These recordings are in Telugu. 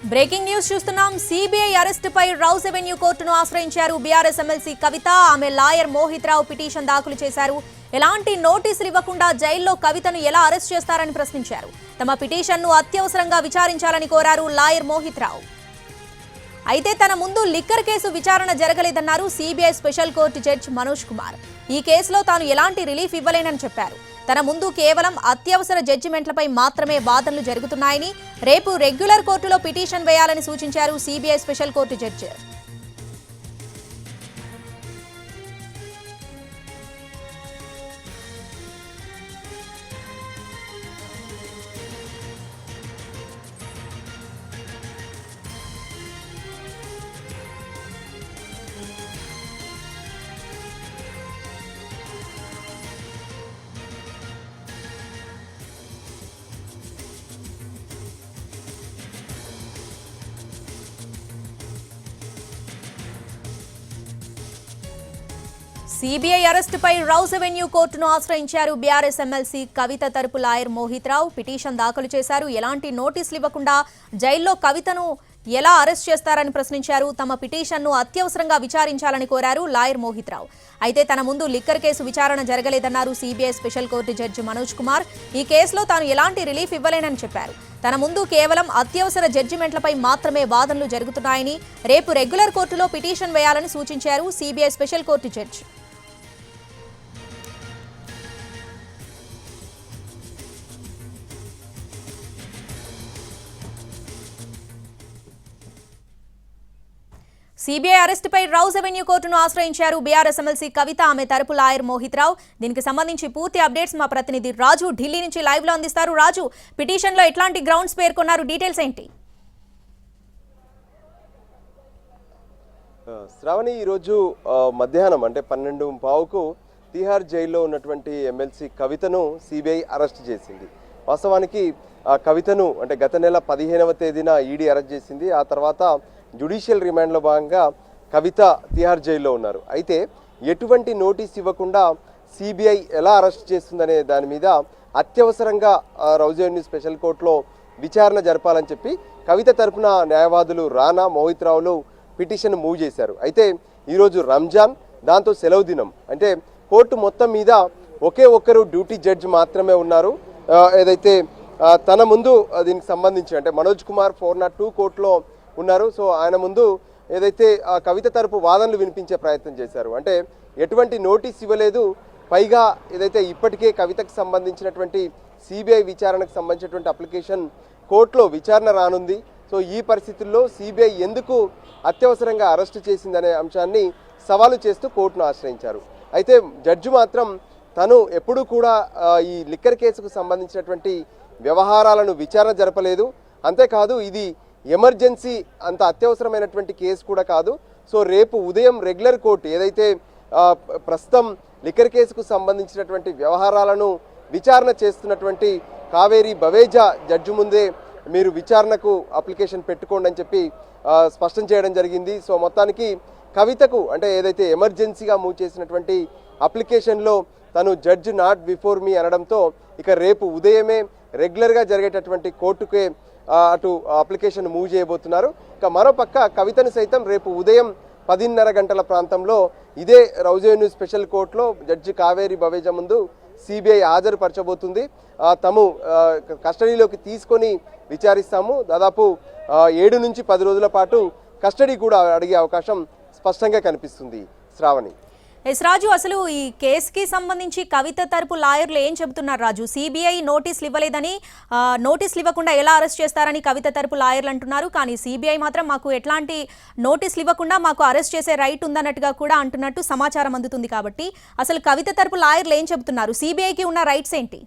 బ్రేకింగ్ న్యూస్ చూస్తున్నాం. సిబిఐ అరెస్టుపై రౌస్ ఎవెన్యూ కోర్టును ఆశ్రయించారు బీఆర్ఎస్ ఎమ్మెల్సీ కవిత. ఆమె లాయర్ మోహిత్ రావు పిటిషన్ దాఖలు చేశారు. ఎలాంటి నోటీసులు ఇవ్వకుండా జైల్లో కవితను ఎలా అరెస్ట్ చేస్తారని ప్రశ్నించారు. తమ పిటిషన్ను అత్యవసరంగా విచారించాలని కోరారు లాయర్ మోహిత్ రావు. అయితే తన ముందు లిక్కర్ కేసు విచారణ జరగలేదన్నారు CBI special court judge Manoj Kumar. ఈ కేసులో తాను ఎలాంటి రిలీఫ్ ఇవ్వలేనని చెప్పారు. తన ముందు కేవలం అత్యవసర జడ్జిమెంట్లపై మాత్రమే వాదనలు జరుగుతున్నాయని, రేపు రెగ్యులర్ కోర్టులో పిటిషన్ వేయాలని సూచించారు CBI special court judge. CBI అరెస్టుపై రౌస్ ఎవెన్యూ కోర్టును ఆశ్రయించారు బీఆర్ఎస్ ఎమ్మెల్సీ కవిత తరపు లాయర్ మోహిత్ రావు. పిటిషన్ దాఖలు చేశారు. ఎలాంటి నోటీసులు ఇవ్వకుండా జైల్లో కవితను ఎలా అరెస్ట్ చేస్తారని ప్రశ్నించారు. తమ పిటిషన్ను అత్యవసరంగా విచారించాలని కోరారు లాయర్ మోహిత్ రావు. అయితే తన ముందు లిక్కర్ కేసు విచారణ జరగలేదన్నారు CBI special court judge Manoj Kumar. ఈ కేసులో తాను ఎలాంటి రిలీఫ్ ఇవ్వలేనని చెప్పారు. తన ముందు కేవలం అత్యవసర జడ్జిమెంట్లపై మాత్రమే వాదనలు జరుగుతున్నాయని, రేపు రెగ్యులర్ కోర్టులో పిటిషన్ వేయాలని సూచించారు CBI special court judge. CBI అరెస్టుపై రౌస్ ఎవెన్యూ కోర్టును ఆశ్రయించారు బీఆర్ఎస్ ఎమ్మెల్సీ కవిత. ఆమె తరపు లాయర్ మోహిత్ రావు. దీనికి సంబంధించి పూర్తి అప్డేట్స్ మా ప్రతినిధి రాజు ఢిల్లీ నుంచి లైవ్ లో అందిస్తారు. రాజు, పిటిషన్ లో ఎట్లాంటి గ్రౌండ్స్ పేర్కొన్నారు, డీటెయిల్స్ ఏంటి? శ్రావణి, ఈరోజు మధ్యాహ్నం అంటే 12:15కు తిహార్ జైల్లో ఉన్నటువంటి ఎమ్మెల్సీ కవితను సిబిఐ అరెస్ట్ చేసింది. వాస్తవానికి కవితను అంటే గత నెల 15వ తేదీన ఈడీ అరెస్ట్ చేసింది. ఆ తర్వాత జ్యుడిషియల్ రిమాండ్లో భాగంగా కవిత తిహార్ జైల్లో ఉన్నారు. అయితే ఎటువంటి నోటీస్ ఇవ్వకుండా సిబిఐ ఎలా అరెస్ట్ చేస్తుందనే దాని మీద అత్యవసరంగా రౌస్ ఎవెన్యూ స్పెషల్ కోర్టులో విచారణ జరపాలని చెప్పి కవిత తరపున న్యాయవాదులు రానా, మోహిత్ రావులు పిటిషన్ మూవ్ చేశారు. అయితే ఈరోజు రంజాన్, దాంతో సెలవు దినం, అంటే కోర్టు మొత్తం మీద ఒకే ఒక్కరు డ్యూటీ జడ్జి మాత్రమే ఉన్నారు. ఏదైతే తన ముందు దీనికి సంబంధించి అంటే మనోజ్ కుమార్ 402 కోర్టులో ఉన్నారు. సో ఆయన ముందు ఏదైతే కవిత తరపు వాదనలు వినిపించే ప్రయత్నం చేశారు. అంటే ఎటువంటి నోటీస్ ఇవ్వలేదు, పైగా ఏదైతే ఇప్పటికే కవితకు సంబంధించినటువంటి సిబిఐ విచారణకు సంబంధించినటువంటి అప్లికేషన్ కోర్టులో విచారణ రానుంది. సో ఈ పరిస్థితుల్లో సిబిఐ ఎందుకు అత్యవసరంగా అరెస్టు చేసిందనే అంశాన్ని సవాలు చేస్తూ కోర్టును ఆశ్రయించారు. అయితే జడ్జి మాత్రం తను ఎప్పుడూ కూడా ఈ లిక్కర్ కేసుకు సంబంధించినటువంటి వ్యవహారాలను విచారణ జరపలేదు. అంతేకాదు ఇది ఎమర్జెన్సీ అంత అత్యవసరమైనటువంటి కేసు కూడా కాదు. సో రేపు ఉదయం రెగ్యులర్ కోర్టు ఏదైతే ప్రస్తుతం లిక్కర్ కేసుకు సంబంధించినటువంటి వ్యవహారాలను విచారణ చేస్తున్నటువంటి కావేరి బవేజా జడ్జి ముందే మీరు విచారణకు అప్లికేషన్ పెట్టుకోండి అని చెప్పి స్పష్టం చేయడం జరిగింది. సో మొత్తానికి కవితకు అంటే ఏదైతే ఎమర్జెన్సీగా మూవ్ చేసినటువంటి అప్లికేషన్లో తను జడ్జి నాట్ బిఫోర్ మీ అనడంతో ఇక రేపు ఉదయమే రెగ్యులర్గా జరిగేటటువంటి కోర్టుకే అటు అప్లికేషన్ మూవ్ చేయబోతున్నారు. ఇక మరోపక్క కవితను సైతం రేపు ఉదయం 10:30 గంటల ప్రాంతంలో ఇదే రౌస్ ఎవెన్యూ స్పెషల్ కోర్టులో జడ్జి కావేరి బవేజా ముందు సిబిఐ హాజరుపరచబోతుంది. తాము కస్టడీలోకి తీసుకొని విచారిస్తాము. దాదాపు 7 నుంచి 10 రోజుల పాటు కస్టడీ కూడా అడిగే అవకాశం స్పష్టంగా కనిపిస్తుంది. శ్రావణి, ఎస్ రాజు, అసలు ఈ కేసుకి సంబంధించి కవిత తరపు లాయర్లు ఏం చెబుతున్నారు రాజు? సిబిఐ నోటీసులు ఇవ్వలేదని, నోటీసులు ఇవ్వకుండా ఎలా అరెస్ట్ చేస్తారని కవిత తరపు లాయర్లు అంటున్నారు. కానీ సిబిఐ మాత్రం మాకు ఎట్లాంటి నోటీసులు ఇవ్వకుండా మాకు అరెస్ట్ చేసే రైట్ ఉందన్నట్టుగా కూడా అంటున్నట్టు సమాచారం అందుతుంది. కాబట్టి అసలు కవిత తరపు లాయర్లు ఏం చెబుతున్నారు? సిబిఐకి ఉన్న రైట్స్ ఏంటి?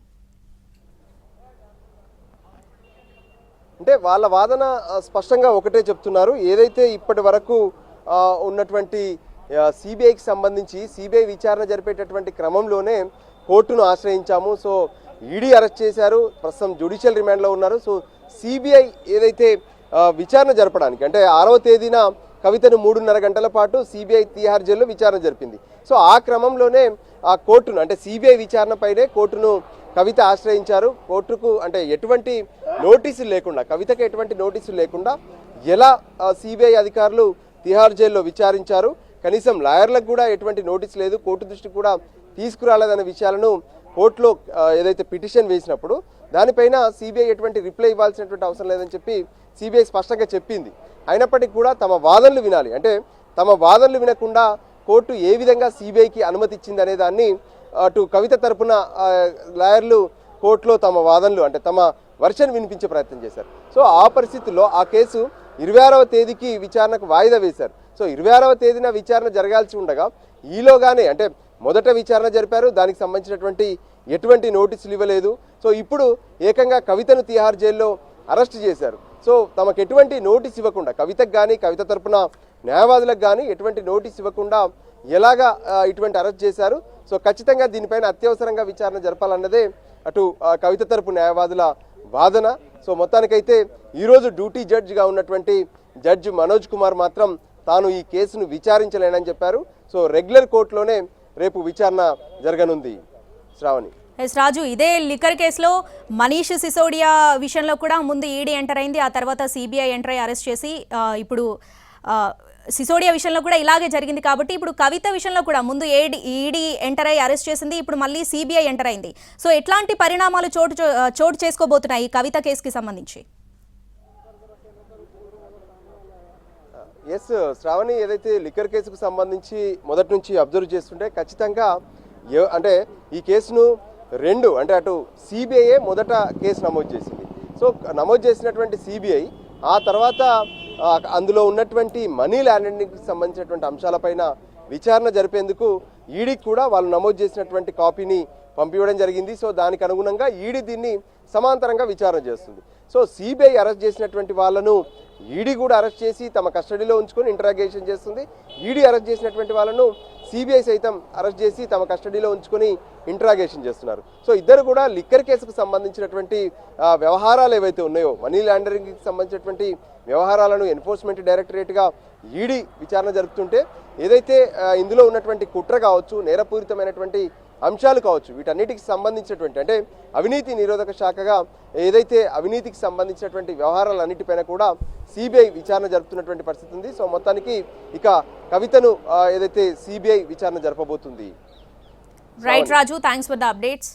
అంటే వాళ్ళ వాదన స్పష్టంగా ఒకటే చెప్తున్నారు. ఏదైతే ఇప్పటి వరకు ఉన్నటువంటి సిబిఐకి సంబంధించి సిబిఐ విచారణ జరిపేటటువంటి క్రమంలోనే కోర్టును ఆశ్రయించాము. సో ఈడీ అరెస్ట్ చేశారు, ప్రస్తుతం జ్యుడిషియల్ రిమాండ్లో ఉన్నారు. సో సిబిఐ ఏదైతే విచారణ జరపడానికి అంటే 6వ తేదీన కవితను 3:30 గంటల పాటు సిబిఐ తిహార్ జైల్లో విచారణ జరిపింది. సో ఆ క్రమంలోనే ఆ కోర్టును అంటే సిబిఐ విచారణపైనే కోర్టును కవిత ఆశ్రయించారు కోర్టుకు. అంటే ఎటువంటి నోటీసులు లేకుండా, కవితకు ఎటువంటి నోటీసులు లేకుండా ఎలా సిబిఐ అధికారులు తిహార్ జైల్లో విచారించారు, కనీసం లాయర్లకు కూడా ఎటువంటి నోటీస్ లేదు, కోర్టు దృష్టికి కూడా తీసుకురాలేదనే విషయాలను కోర్టులో ఏదైతే పిటిషన్ వేసినప్పుడు దానిపైన సిబిఐ ఎటువంటి రిప్లై ఇవ్వాల్సినటువంటి అవసరం లేదని చెప్పి సిబిఐ స్పష్టంగా చెప్పింది. అయినప్పటికీ కూడా తమ వాదనలు వినాలి, అంటే తమ వాదనలు వినకుండా కోర్టు ఏ విధంగా సిబిఐకి అనుమతి ఇచ్చింది అనే దాన్ని అటు కవిత తరపున లాయర్లు కోర్టులో తమ వాదనలు, అంటే తమ వర్షన్ వినిపించే ప్రయత్నం చేశారు. సో ఆ పరిస్థితుల్లో ఆ కేసు 26వ తేదీకి విచారణకు వాయిదా వేశారు. సో 26వ తేదీన విచారణ జరగాల్సి ఉండగా ఈలోగానే, అంటే మొదట విచారణ జరిపారు, దానికి సంబంధించినటువంటి ఎటువంటి నోటీసులు ఇవ్వలేదు. సో ఇప్పుడు ఏకంగా కవితను తిహార్ జైల్లో అరెస్ట్ చేశారు. సో తమకు ఎటువంటి నోటీస్ ఇవ్వకుండా, కవితకు కానీ కవిత తరపున న్యాయవాదులకు కానీ ఎటువంటి నోటీస్ ఇవ్వకుండా ఎలాగా ఇటువంటి అరెస్ట్ చేశారు. సో ఖచ్చితంగా దీనిపైన అత్యవసరంగా విచారణ జరపాలన్నదే అటు కవిత తరపు న్యాయవాదుల వాదన. సో మొత్తానికైతే ఈరోజు డ్యూటీ జడ్జిగా ఉన్నటువంటి జడ్జి మనోజ్ కుమార్ మాత్రం తాను ఈ కేసును విచారించలేనని చెప్పారు. సో రెగ్యులర్ కోర్టులోనే రేపు విచారణ జరగనుంది. శ్రావణి. ఎస్ రాజు, ఇదే లిక్కర్ కేసులో మనీష్ సిసోడియా విషయంలో కూడా ముందు ఈడీ ఎంటర్ అయింది, ఆ తర్వాత సిబిఐ ఎంటర్ అయ్యి అరెస్ట్ చేసి ఇప్పుడు సిసోడియా విషయంలో కూడా ఇలాగే జరిగింది. కాబట్టి ఇప్పుడు కవిత విషయంలో కూడా ముందు ఈడీ ఎంటర్ అయ్యి అరెస్ట్ చేసింది, ఇప్పుడు మళ్ళీ సిబిఐ ఎంటర్ అయింది. సో ఎట్లాంటి పరిణామాలు చోటు చేసుకోబోతున్నాయి ఈ కవిత కేసుకి సంబంధించి? ఎస్ శ్రావణి, ఏదైతే లిక్కర్ కేసుకు సంబంధించి మొదటి నుంచి అబ్జర్వ్ చేస్తుంటే ఖచ్చితంగా అంటే ఈ కేసును అంటే అటు సిబిఐ మొదట కేసు నమోదు చేసింది. సో నమోదు చేసినటువంటి సిబిఐ ఆ తర్వాత అందులో ఉన్నటువంటి మనీ లాండరింగ్కి సంబంధించినటువంటి అంశాలపైన విచారణ జరిపేందుకు ఈడీకి కూడా వాళ్ళు నమోదు చేసినటువంటి కాపీని పంపివ్వడం జరిగింది. సో దానికి అనుగుణంగా ఈడీ దీన్ని సమాంతరంగా విచారణ చేస్తుంది. సో సిబిఐ అరెస్ట్ చేసినటువంటి వాళ్ళను ఈడీ కూడా అరెస్ట్ చేసి తమ కస్టడీలో ఉంచుకొని ఇంటరాగేషన్ చేస్తుంది. ఈడీ అరెస్ట్ చేసినటువంటి వాళ్ళను సిబిఐ సైతం అరెస్ట్ చేసి తమ కస్టడీలో ఉంచుకొని ఇంటరాగేషన్ చేస్తున్నారు. సో ఇద్దరు కూడా లిక్కర్ కేసుకు సంబంధించినటువంటి వ్యవహారాలు ఏవైతే ఉన్నాయో, మనీ లాండరింగ్కి సంబంధించినటువంటి వ్యవహారాలను ఎన్ఫోర్స్మెంట్ డైరెక్టరేట్గా ఈడీ విచారణ జరుపుతుంటే, ఏదైతే ఇందులో ఉన్నటువంటి కుట్ర కావచ్చు, నేరపూరితమైనటువంటి అంశాలు కావచ్చు, వీటన్నిటికి సంబంధించినటువంటి, అంటే అవినీతి నిరోధక శాఖగా ఏదైతే అవినీతికి సంబంధించినటువంటి వ్యవహారాలన్నిటిపైన కూడా సిబిఐ విచారణ జరుపుతున్నటువంటి పరిస్థితి ఉంది. సో మొత్తానికి ఇక కవితను ఏదైతే సిబిఐ విచారణ జరపబోతుంది. Right Raju, thanks for the updates.